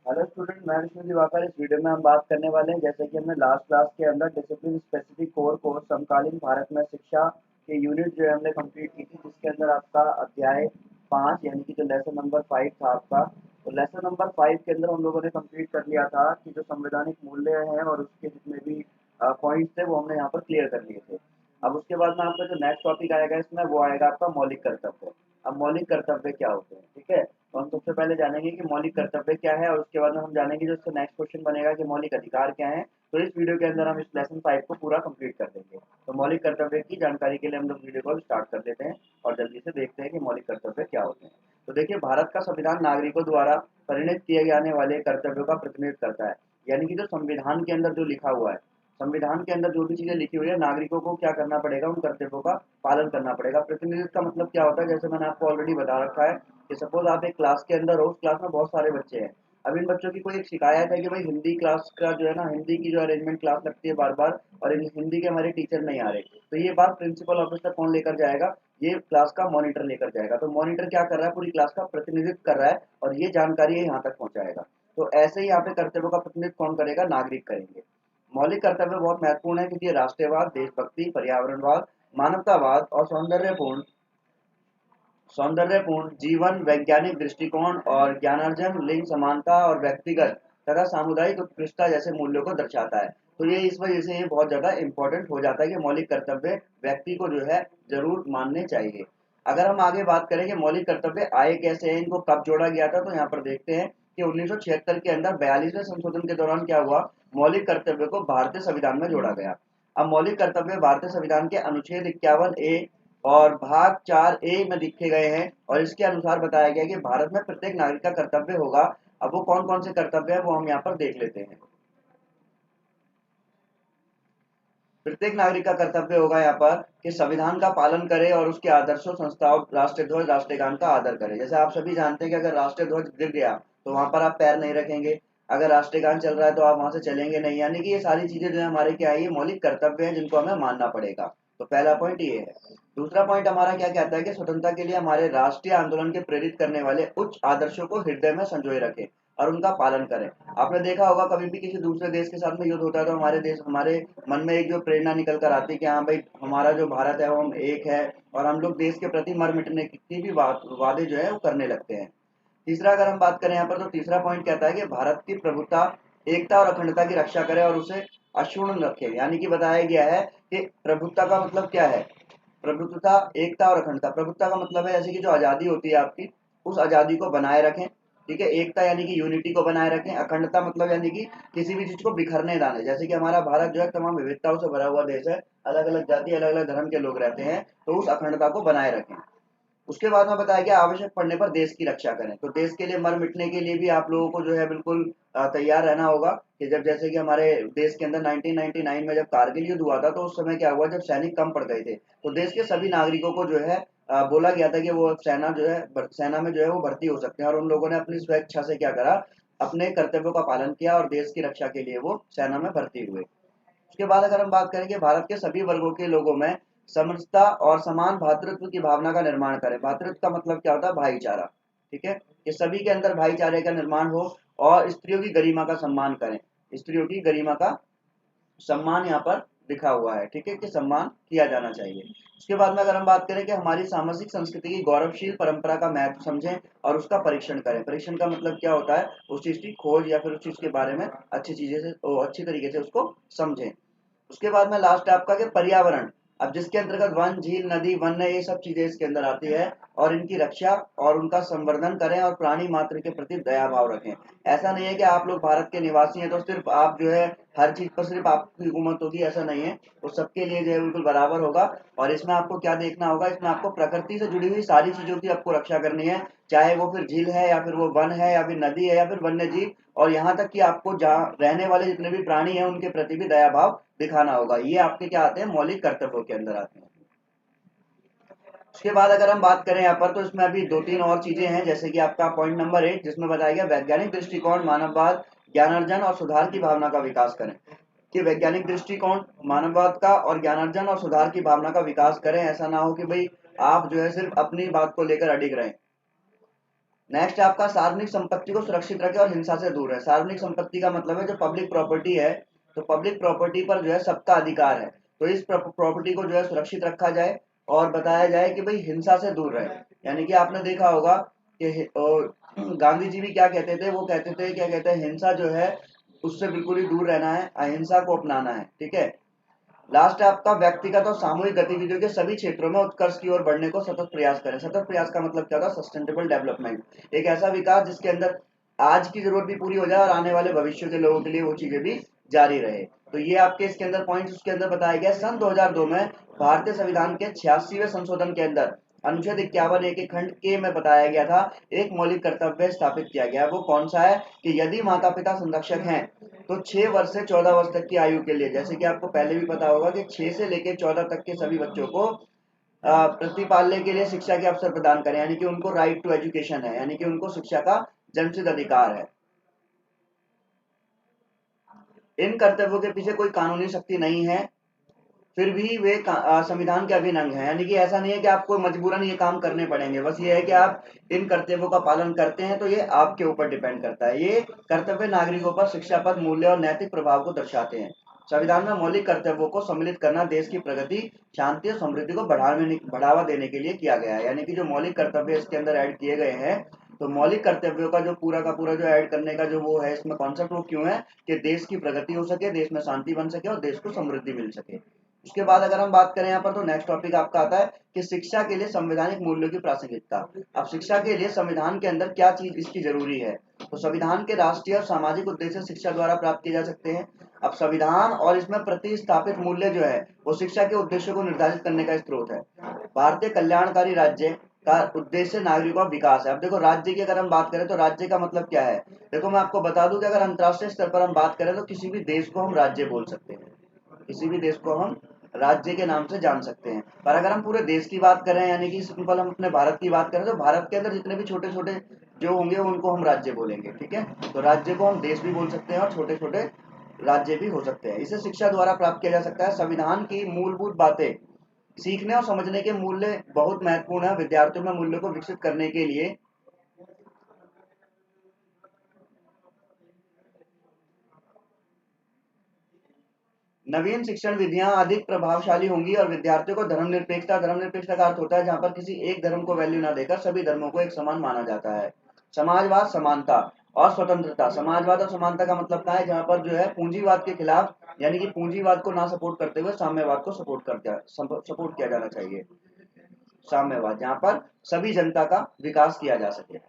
Hello student, मैं विष्णु दिवाकर। इस video में हम बात करने वाले हैं, जैसे कि हमने लास्ट क्लास के अंदर डिसिप्लिन स्पेसिफिक कोर कोर्स समकालीन भारत में शिक्षा के यूनिट जो है हमने कंप्लीट की थी, जिसके अंदर आपका अध्याय 5 यानी कि जो लेसन नंबर 5 था आपका। तो लेसन नंबर 5 के अंदर हम लोगों ने कंप्लीट कर लिया था कि जो संवैधानिक मूल्य हैं और उसके जितने भी पॉइंट्स थे वो हमने यहाँ पर क्लियर कर लिए थे। अब उसके बाद में आपका जो नेक्स्ट टॉपिक आएगा इसमें वो आएगा आपका मौलिक कर्तव्य। अब मौलिक कर्तव्य क्या होते हैं, ठीक है। तो हम सबसे पहले जानेंगे कि मौलिक कर्तव्य क्या है और उसके बाद में हम जानेंगे जो इसका नेक्स्ट क्वेश्चन बनेगा कि मौलिक अधिकार क्या है। तो इस वीडियो के अंदर हम इस लेसन 5 को पूरा कंप्लीट कर देंगे। तो मौलिक कर्तव्य की जानकारी के लिए हम लोग वीडियो को स्टार्ट कर देते हैं और जल्दी से देखते हैं कि मौलिक कर्तव्य क्या होते हैं। तो देखिए, भारत का संविधान नागरिकों द्वारा परिणत किए जाने वाले कर्तव्यों का प्रतिनिधित्व करता है। यानी कि जो संविधान के अंदर जो लिखा हुआ है, संविधान के अंदर जो भी चीजें लिखी हुई है, नागरिकों को क्या करना पड़ेगा, उन कर्तव्यों का पालन करना पड़ेगा। प्रतिनिधित्व का मतलब क्या होता है, जैसे मैंने आपको ऑलरेडी बता रखा है कि सपोज आप एक क्लास के अंदर हो, उस क्लास में बहुत सारे बच्चे हैं। अब इन बच्चों की कोई एक शिकायत है कि भाई हिंदी क्लास का जो है ना, हिंदी की जो अरेंजमेंट क्लास लगती है बार बार और हिंदी के हमारे टीचर नहीं आ रहे। तो ये बात प्रिंसिपल ऑफिस तक कौन लेकर जाएगा, ये क्लास का मॉनिटर लेकर जाएगा। तो मॉनिटर क्या कर रहा है, पूरी क्लास का प्रतिनिधित्व कर रहा है और ये जानकारी यहाँ तक पहुंचाएगा। तो ऐसे ही यहाँ पे कर्तव्यों का प्रतिनिधित्व कौन करेगा, नागरिक करेंगे। मौलिक कर्तव्य बहुत महत्वपूर्ण है क्योंकि ये राष्ट्रवाद, देशभक्ति, पर्यावरणवाद, मानवतावाद और सौंदर्यपूर्ण जीवन, वैज्ञानिक दृष्टिकोण और ज्ञानार्जन, लिंग समानता और व्यक्तिगत तथा सामुदायिक उत्कृष्टता जैसे मूल्यों को दर्शाता है। तो ये इस वजह से ये बहुत ज्यादा इंपॉर्टेंट हो जाता है कि मौलिक कर्तव्य व्यक्ति को जो है जरूर मानने चाहिए। अगर हम आगे बात करें कि मौलिक कर्तव्य आए कैसे हैं, इनको कब जोड़ा गया था, तो यहाँ पर देखते हैं कि 1976 के अंदर 42वें संशोधन के दौरान क्या हुआ, मौलिक कर्तव्य को भारतीय संविधान में जोड़ा गया। अब मौलिक कर्तव्य भारतीय संविधान के अनुच्छेद 51A और भाग 4A में लिखे गए हैं और इसके अनुसार बताया गया कि भारत में प्रत्येक नागरिक का कर्तव्य होगा। अब वो कौन कौन से कर्तव्य है वो हम यहाँ पर देख लेते हैं। प्रत्येक नागरिक का कर्तव्य होगा यहाँ पर कि संविधान का पालन करे और उसके आदर्शों, संस्थाओं, राष्ट्रीय ध्वज, राष्ट्रगान का आदर करे। जैसे आप सभी जानते हैं कि अगर राष्ट्रीय ध्वज गिर गया तो वहां पर आप पैर नहीं रखेंगे। अगर राष्ट्रगान चल रहा है तो आप वहां से चलेंगे नहीं। यानी कि ये सारी चीजें जो है हमारे क्या है, ये मौलिक कर्तव्य हैं जिनको हमें मानना पड़ेगा। तो पहला पॉइंट ये है। दूसरा पॉइंट हमारा क्या कहता है कि स्वतंत्रता के लिए हमारे राष्ट्रीय आंदोलन के प्रेरित करने वाले उच्च आदर्शों को हृदय में संजोए रखें और उनका पालन करें। आपने देखा होगा कभी भी किसी दूसरे देश के साथ में युद्ध होता है तो हमारे मन में एक जो प्रेरणा निकल कर आती है कि हाँ भाई, हमारा जो भारत है वो हम एक है और हम लोग देश के प्रति मर मिटने की भी वादे जो है वो करने लगते हैं। तीसरा अगर हम बात करें यहाँ पर, तो तीसरा पॉइंट कहता है कि भारत की प्रभुता, एकता और अखंडता की रक्षा करें और उसे अक्षुण्ण रखें। यानी कि बताया गया है कि प्रभुत्ता का मतलब क्या है, प्रभुत्वता, एकता और अखंडता। प्रभुत्ता का मतलब है जैसे कि जो आजादी होती है आपकी, उस आजादी को बनाए रखें। ठीक है, एकता यानी कि यूनिटी को बनाए रखें। अखंडता मतलब यानी कि किसी भी चीज को बिखरने ना दें। जैसे कि हमारा भारत जो है तमाम विविधताओं से भरा हुआ देश है, अलग अलग जाति, अलग अलग धर्म के लोग रहते हैं, तो उस अखंडता को बनाए रखें। उसके बाद में बताया गया आवश्यक पड़ने पर देश की रक्षा करें। तो देश के लिए मर मिटने के लिए भी आप लोगों को जो है बिल्कुल तैयार रहना होगा। कि जब जैसे कि हमारे देश के अंदर 1999 में जब कारगिल युद्ध हुआ था, तो उस समय क्या हुआ, जब सैनिक कम पड़ गए थे तो देश के सभी नागरिकों को जो है बोला गया था कि वो सेना जो है सेना में जो है वो भर्ती हो सकते हैं। और उन लोगों ने अपनी स्वेच्छा से क्या करा, अपने कर्तव्यों का पालन किया और देश की रक्षा के लिए वो सेना में भर्ती हुए। उसके बाद अगर हम बात करें कि भारत के सभी वर्गों के लोगों में समरसता और समान भातृत्व की भावना का निर्माण करें। भातृत्व का मतलब क्या होता है, भाईचारा। ठीक है, कि सभी के अंदर भाईचारे का निर्माण हो और स्त्रियों की गरिमा का सम्मान करें। स्त्रियों की गरिमा का सम्मान यहाँ पर लिखा हुआ है, ठीक है, कि सम्मान किया जाना चाहिए। उसके बाद में अगर हम बात करें कि हमारी सामाजिक संस्कृति की गौरवशील परंपरा का महत्व समझें और उसका परीक्षण करें। परीक्षण का मतलब क्या होता है, उस चीज की खोज या फिर उस चीज के बारे में अच्छी चीजें से अच्छी तरीके से उसको समझें। उसके बाद में लास्ट है आपका कि पर्यावरण। अब जिसके अंतर्गत वन, झील, नदी, वन्य, ये सब चीजें इसके अंदर आती है और इनकी रक्षा और उनका संवर्धन करें और प्राणी मात्र के प्रति दया भाव रखें। ऐसा नहीं है कि आप लोग भारत के निवासी हैं तो सिर्फ आप जो है हर चीज पर सिर्फ आपकी हुकूमत होगी, ऐसा नहीं है। वो सबके लिए जो है बिल्कुल बराबर होगा। और इसमें आपको क्या देखना होगा, इसमें आपको प्रकृति से जुड़ी हुई सारी चीजों की आपको रक्षा करनी है, चाहे वो फिर झील है या फिर वो वन है या फिर नदी है या फिर वन्य जीव। और यहाँ तक कि आपको जहाँ रहने वाले जितने भी प्राणी हैं उनके प्रति भी दया भाव दिखाना होगा। ये आपके क्या आते हैं, मौलिक कर्तव्यों के अंदर आते हैं। उसके बाद अगर हम बात करें यहाँ पर, तो इसमें अभी दो तीन और चीजें हैं, जैसे कि आपका पॉइंट नंबर 8 जिसमें बताया गया वैज्ञानिक दृष्टिकोण, मानववाद, ज्ञानार्जन और सुधार की भावना का विकास करें। कि वैज्ञानिक दृष्टिकोण, मानववाद का और ज्ञानार्जन और सुधार की भावना का विकास करें। ऐसा ना हो कि भाई आप जो है सिर्फ अपनी बात को लेकर अडिग रहें। नेक्स्ट आपका सार्वजनिक संपत्ति को सुरक्षित रखे और हिंसा से दूर है। सार्वजनिक संपत्ति का मतलब है जो पब्लिक प्रॉपर्टी है, तो पब्लिक प्रॉपर्टी पर जो है सबका अधिकार है, तो इस प्रॉपर्टी को जो है सुरक्षित रखा जाए और बताया जाए कि भाई हिंसा से दूर रहे। यानी कि आपने देखा होगा कि गांधी जी भी क्या कहते थे, वो कहते थे क्या कहते हैं, हिंसा जो है उससे बिल्कुल ही दूर रहना है, अहिंसा को अपनाना है। ठीक है। लास्ट है आपका व्यक्तिगत और सामूहिक गतिविधियों के सभी क्षेत्रों में उत्कर्ष की ओर बढ़ने को सतत प्रयास करें। सतत प्रयास का मतलब क्या होता है, सस्टेनेबल डेवलपमेंट, एक ऐसा विकास जिसके अंदर आज की जरूरत भी पूरी हो जाए और आने वाले भविष्य के लोगों के लिए वो चीजें भी जारी रहे। तो ये आपके इसके अंदर पॉइंट्स उसके अंदर बताया गया। सन 2002 में भारतीय संविधान के 86वें संशोधन के अंदर अनुच्छेद 51 एक खंड के में बताया गया था, एक मौलिक कर्तव्य स्थापित किया गया। वो कौन सा है कि यदि माता पिता संरक्षक हैं तो 6 वर्ष से 14 वर्ष तक की आयु के लिए, जैसे कि आपको पहले भी पता होगा कि 6 से लेकर 14 तक के सभी बच्चों को प्रतिपालने के लिए शिक्षा के अवसर प्रदान करें, यानी कि उनको राइट टू एजुकेशन है, यानी कि उनको शिक्षा का जन्मसिद्ध अधिकार है। इन कर्तव्यों के पीछे कोई कानूनी शक्ति नहीं है, फिर भी वे संविधान के अभिन्न अंग हैं। यानी कि ऐसा नहीं है कि आपको मजबूरन ये काम करने पड़ेंगे, बस ये है कि आप इन कर्तव्यों का पालन करते हैं, तो ये आपके ऊपर डिपेंड करता है। ये कर्तव्य नागरिकों पर शिक्षापद मूल्य और नैतिक प्रभाव को दर्शाते हैं। संविधान में मौलिक कर्तव्यों को सम्मिलित करना देश की प्रगति, शांति और समृद्धि को बढ़ावा देने के लिए किया गया है। यानी कि जो मौलिक कर्तव्य इसके अंदर ऐड किए गए हैं, तो मौलिक कर्तव्यों का जो पूरा का पूरा जो ऐड करने का जो वो है इसमें कॉन्सेप्ट, वो क्यों है कि देश की प्रगति हो सके, देश में शांति बन सके और देश को समृद्धि मिल सके। उसके बाद अगर हम बात करें यहाँ पर, तो नेक्स्ट टॉपिक आपका आता है कि शिक्षा के लिए संवैधानिक मूल्यों की प्रासंगिकता। अब शिक्षा के लिए संविधान के अंदर क्या चीज इसकी जरूरी है, तो संविधान के राष्ट्रीय और सामाजिक उद्देश्य शिक्षा द्वारा प्राप्त किए जा सकते हैं। अब संविधान और इसमें प्रतिस्थापित मूल्य जो है वो शिक्षा के उद्देश्य को निर्धारित करने का स्रोत है। भारतीय कल्याणकारी राज्य का उद्देश्य नागरिकों का विकास है। अब देखो राज्य की अगर हम बात करें तो राज्य का मतलब क्या है, देखो मैं आपको बता दूं कि अगर अंतरराष्ट्रीय स्तर पर हम बात करें तो किसी भी देश को हम राज्य बोल सकते हैं, किसी भी देश को हम राज्य के नाम से जान सकते हैं। पर अगर हम पूरे देश की बात करें, यानी कि सिंपल हम अपने भारत की बात करें, तो भारत के अंदर जितने भी छोटे छोटे जो होंगे उनको हम राज्य बोलेंगे। ठीक है। तो राज्य को हम देश भी बोल सकते हैं और छोटे छोटे राज्य भी हो सकते हैं। इसे शिक्षा द्वारा प्राप्त किया जा सकता है। संविधान की मूलभूत बातें सीखने और समझने के मूल्य बहुत महत्वपूर्ण है। विद्यार्थियों में मूल्यों को विकसित करने के लिए नवीन शिक्षण विधियां अधिक प्रभावशाली होंगी और विद्यार्थियों को धर्मनिरपेक्षता का अर्थ होता है जहां पर किसी एक धर्म को वैल्यू ना देकर सभी धर्मों को एक समान माना जाता है। समाजवाद, समानता और स्वतंत्रता। समाजवाद और समानता का मतलब क्या है, जहां पर जो है पूंजीवाद के खिलाफ, यानी कि पूंजीवाद को ना सपोर्ट करते हुए साम्यवाद को सपोर्ट किया जाना चाहिए। साम्यवाद, जहां पर सभी जनता का विकास किया जा सके।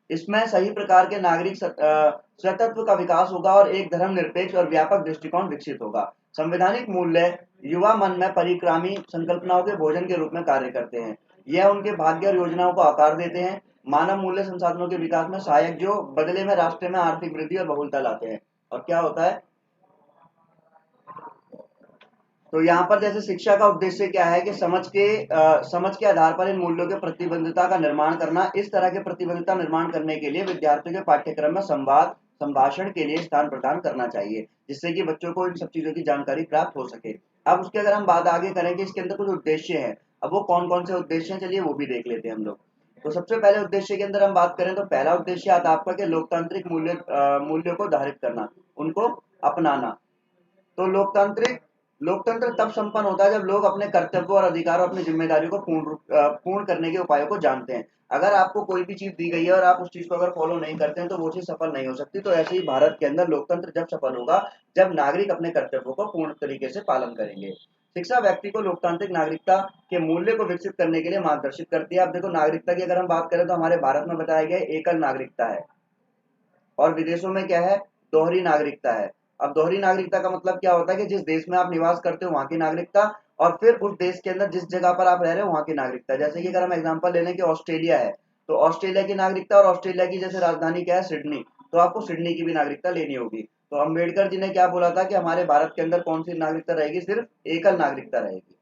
इसमें सही प्रकार के नागरिक स्वतंत्र का विकास होगा और एक धर्मनिरपेक्ष और व्यापक दृष्टिकोण विकसित होगा। संवैधानिक मूल्य युवा मन में परिक्रामी संकल्पनाओं के भोजन के रूप में कार्य करते हैं। यह उनके भाग्य और योजनाओं को आकार देते हैं। मानव मूल्य संसाधनों के विकास में सहायक, जो बदले में राष्ट्र में आर्थिक वृद्धि और बहुलता लाते हैं। और क्या होता है, तो यहाँ पर जैसे शिक्षा का उद्देश्य क्या है कि समझ के आधार पर इन मूल्यों के प्रतिबद्धता का निर्माण करना। इस तरह के प्रतिबद्धता निर्माण करने के लिए विद्यार्थियों के पाठ्यक्रम में संभाषण के लिए स्थान प्रदान करना चाहिए, जिससे कि बच्चों को इन सब चीजों की जानकारी प्राप्त हो सके। अब उसके अगर हम बात आगे करेंगे, इसके अंदर कुछ उद्देश्य है। अब वो कौन कौन से उद्देश्य हैं, चलिए वो भी देख लेते हैं हम लोग। तो सबसे पहले उद्देश्य के अंदर हम बात करें तो पहला उद्देश्य आता है आपका कि लोकतांत्रिक मूल्यों को धारित करना, उनको अपनाना। तो लोकतंत्र तब संपन्न होता है जब लोग अपने कर्तव्यों और अधिकारों, अपनी जिम्मेदारियों को पूर्ण करने के उपायों को जानते हैं। अगर आपको कोई भी चीज दी गई है और आप उस चीज को अगर फॉलो नहीं करते हैं तो वो चीज सफल नहीं हो सकती। तो ऐसे ही भारत के अंदर लोकतंत्र जब सफल होगा जब नागरिक अपने कर्तव्यों को पूर्ण तरीके से पालन करेंगे। शिक्षा व्यक्ति को लोकतांत्रिक नागरिकता के मूल्य को विकसित करने के लिए मार्गदर्शित करती है। आप देखो नागरिकता की अगर हम बात करें तो हमारे भारत में बताया गया एकल नागरिकता है और विदेशों में क्या है, दोहरी नागरिकता है। अब दोहरी नागरिकता का मतलब क्या होता है कि जिस देश में आप निवास करते हो वहां की नागरिकता, और फिर उस देश के अंदर जिस जगह पर आप रह रहे हो वहां की नागरिकता। जैसे कि अगर हम एग्जांपल ले लें कि ऑस्ट्रेलिया है, तो ऑस्ट्रेलिया की नागरिकता और ऑस्ट्रेलिया की जैसे राजधानी क्या है, सिडनी, तो आपको सिडनी की भी नागरिकता लेनी होगी। तो अम्बेडकर जी ने क्या बोला था कि हमारे भारत के अंदर कौन सी नागरिकता रहेगी, सिर्फ एकल नागरिकता रहेगी।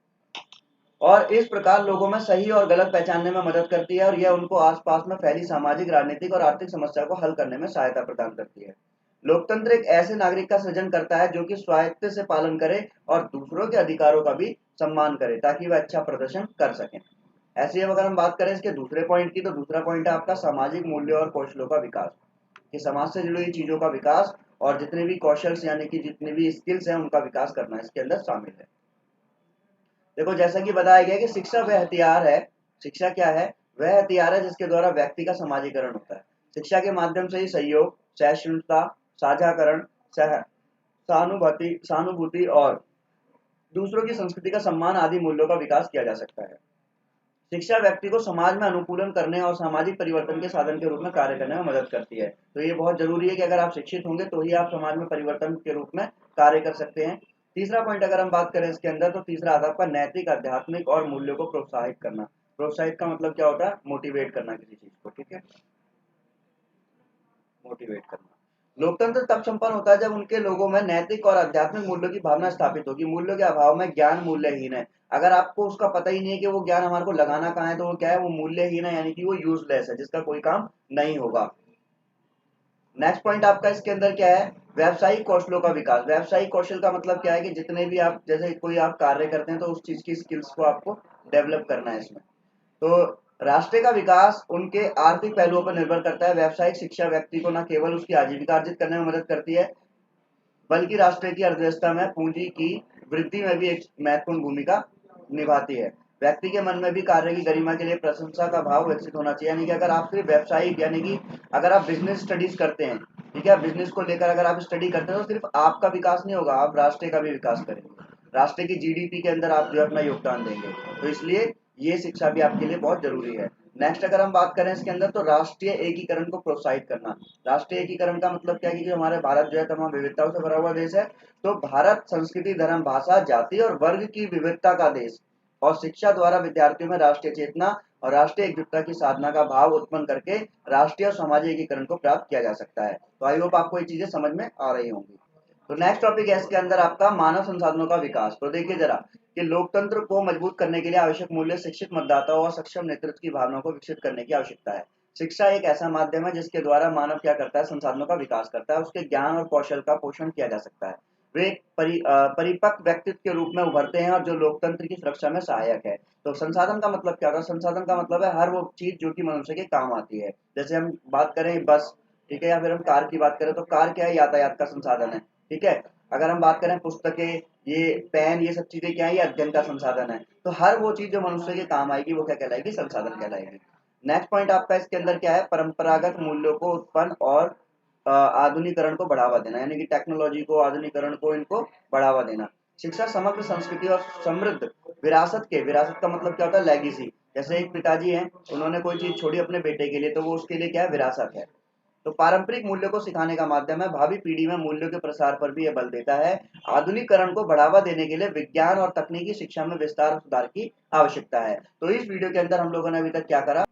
और इस प्रकार लोगों में सही और गलत पहचानने में मदद करती है और यह उनको आसपास में फैली सामाजिक, राजनीतिक और आर्थिक समस्या को हल करने में सहायता प्रदान करती है। लोकतंत्र एक ऐसे नागरिक का सृजन करता है जो कि स्वायत्त से पालन करे और दूसरों के अधिकारों का भी सम्मान करे ताकि वह अच्छा प्रदर्शन कर सकें। ऐसे ही अगर हम बात करें इसके दूसरे पॉइंट की, तो दूसरा पॉइंट है आपका सामाजिक मूल्यों और कौशलों का विकास, कि समाज से जुड़ी हुई चीजों का विकास और जितने भी कौशल्स यानी कि जितनी भी स्किल्स हैं उनका विकास करना इसके अंदर शामिल है। देखो जैसा कि बताया गया कि शिक्षा वह हथियार है, शिक्षा क्या है, वह हथियार है जिसके द्वारा व्यक्ति का समाजीकरण होता है। शिक्षा के माध्यम से ही सहयोग, सहिष्णुता, साझाकरण, सहानुभूति सहानुभूति और दूसरों की संस्कृति का सम्मान आदि मूल्यों का विकास किया जा सकता है। शिक्षा व्यक्ति को समाज में अनुकूलन करने और सामाजिक परिवर्तन के साधन के रूप में कार्य करने में मदद करती है। तो ये बहुत जरूरी है कि अगर आप शिक्षित होंगे तो ही आप समाज में परिवर्तन के रूप में कार्य कर सकते हैं। तीसरा पॉइंट अगर हम बात करें इसके अंदर, तो तीसरा आता है आपका नैतिक, आध्यात्मिक और मूल्यों को प्रोत्साहित करना। प्रोत्साहित का मतलब क्या होता है, मोटिवेट करना किसी चीज को, ठीक है, मोटिवेट करना। लोकतंत्र तब संपन्न होता है जब उनके लोगों में नैतिक और आध्यात्मिक मूल्यों की भावना स्थापित होगी। मूल्यों के अभाव में ज्ञान मूल्यहीन है। अगर आपको उसका पता ही नहीं है कि वो ज्ञान हमारे को लगाना कहाँ है, तो वो क्या है, वो मूल्यहीन है, यानी कि वो यूजलेस है, जिसका कोई काम नहीं होगा। नेक्स्ट पॉइंट आपका इसके अंदर क्या है, व्यावसायिक कौशलों का विकास। व्यावसायिक कौशल का मतलब क्या है कि जितने भी आप जैसे कोई आप कार्य करते हैं तो उस चीज की स्किल्स को आपको डेवलप करना है इसमें। तो राष्ट्र का विकास उनके आर्थिक पहलुओं पर निर्भर करता है। व्यावसायिक शिक्षा व्यक्ति को न केवल उसकी आजीविका अर्जित करने में मदद करती है, बल्कि राष्ट्र की अर्थव्यवस्था में पूंजी की वृद्धि में भी एक महत्वपूर्ण भूमिका निभाती है। व्यक्ति के मन में भी कार्य की गरिमा के लिए प्रशंसा का भाव विकसित होना चाहिए। यानी कि अगर आप सिर्फ व्यावसायिक यानी कि अगर आप बिजनेस स्टडीज करते हैं, ठीक है, बिजनेस को लेकर अगर आप स्टडी करते हैं तो सिर्फ आपका विकास नहीं होगा, आप राष्ट्र का भी विकास करेंगे, राष्ट्र की जीडीपी के अंदर आप जो अपना योगदान देंगे। तो इसलिए ये शिक्षा भी आपके लिए बहुत जरूरी है। नेक्स्ट अगर हम बात करें इसके अंदर, तो राष्ट्रीय एकीकरण को प्रोत्साहित करना। राष्ट्रीय एकीकरण का मतलब क्या है कि हमारे भारत जो है तमाम विविधताओं से भरा हुआ देश है। तो भारत संस्कृति, धर्म, भाषा, जाति और वर्ग की विविधता का देश, और शिक्षा द्वारा विद्यार्थियों में राष्ट्रीय चेतना और राष्ट्रीय एकजुटता की साधना का भाव उत्पन्न करके राष्ट्रीय और सामाजिक एकीकरण को प्राप्त किया जा सकता है। तो आई होप आपको ये चीजें समझ में आ रही होंगी। तो नेक्स्ट टॉपिक है इसके अंदर आपका मानव संसाधनों का विकास। तो देखिए जरा कि लोकतंत्र को मजबूत करने के लिए आवश्यक मूल्य शिक्षित मतदाताओं और सक्षम नेतृत्व की भावना को विकसित करने की आवश्यकता है। शिक्षा एक ऐसा माध्यम है जिसके द्वारा मानव क्या करता है, संसाधनों का विकास करता है, उसके ज्ञान और कौशल का पोषण किया जा सकता है। वे एक परिपक्व व्यक्तित्व के रूप में उभरते हैं और जो लोकतंत्र की सुरक्षा में सहायक है। तो संसाधन का मतलब क्या होगा, संसाधन का मतलब है हर वो चीज जो कि मनुष्य के काम आती है। जैसे हम बात करें बस, ठीक है, या फिर हम कार की बात करें तो कार क्या है, यातायात का संसाधन है, ठीक है। अगर हम बात करें पुस्तकें, ये पेन, ये सब चीजें क्या है, ये अध्ययन का संसाधन है। तो हर वो चीज जो मनुष्य के काम आएगी वो क्या कहलाएगी, संसाधन कहलाएगी। नेक्स्ट पॉइंट आपका इसके अंदर क्या है, परंपरागत मूल्यों को उत्पन्न और आधुनिकरण को बढ़ावा देना, यानी कि टेक्नोलॉजी को, आधुनिकरण को, इनको बढ़ावा देना। शिक्षा समग्र संस्कृति और समृद्ध विरासत के, विरासत का मतलब क्या होता है, लेगेसी। जैसे एक पिताजी हैं, उन्होंने कोई चीज छोड़ी अपने बेटे के लिए, तो वो उसके लिए क्या है, विरासत है। तो पारंपरिक मूल्यों को सिखाने का माध्यम है, भावी पीढ़ी में मूल्यों के प्रसार पर भी यह बल देता है। आधुनिकरण को बढ़ावा देने के लिए विज्ञान और तकनीकी शिक्षा में विस्तार और सुधार की आवश्यकता है। तो इस वीडियो के अंदर हम लोगों ने अभी तक क्या करा,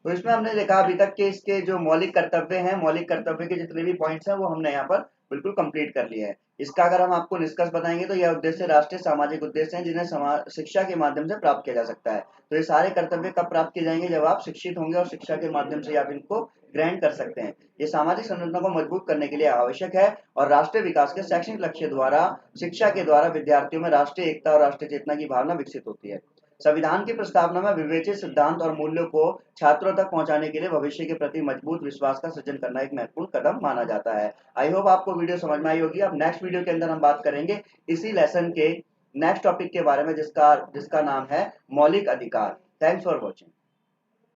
तो इसमें हमने देखा अभी तक के इसके जो मौलिक कर्तव्य हैं, मौलिक कर्तव्य के जितने भी पॉइंट्स हैं वो हमने यहाँ पर बिल्कुल कंप्लीट कर लिया है। इसका अगर हम आपको निष्कर्ष बताएंगे तो यह उद्देश्य राष्ट्रीय सामाजिक उद्देश्य हैं जिन्हें शिक्षा के माध्यम से प्राप्त किया जा सकता है। तो ये सारे कर्तव्य कब प्राप्त किए जाएंगे, जब आप शिक्षित होंगे और शिक्षा के माध्यम से आप इनको ग्रहण कर सकते हैं। ये सामाजिक संरचना को मजबूत करने के लिए आवश्यक है और राष्ट्रीय विकास के शैक्षणिक लक्ष्य द्वारा, शिक्षा के द्वारा विद्यार्थियों में राष्ट्रीय एकता और राष्ट्रीय चेतना की भावना विकसित होती है। संविधान की प्रस्तावना में विवेचित सिद्धांत और मूल्यों को छात्रों तक पहुंचाने के लिए भविष्य के प्रति मजबूत विश्वास का सृजन करना एक महत्वपूर्ण कदम माना जाता है। आई होप आपको वीडियो समझ में आई होगी। अब नेक्स्ट वीडियो के अंदर हम बात करेंगे इसी लेसन के नेक्स्ट टॉपिक के बारे में, जिसका नाम है मौलिक अधिकार। Thanks for watching.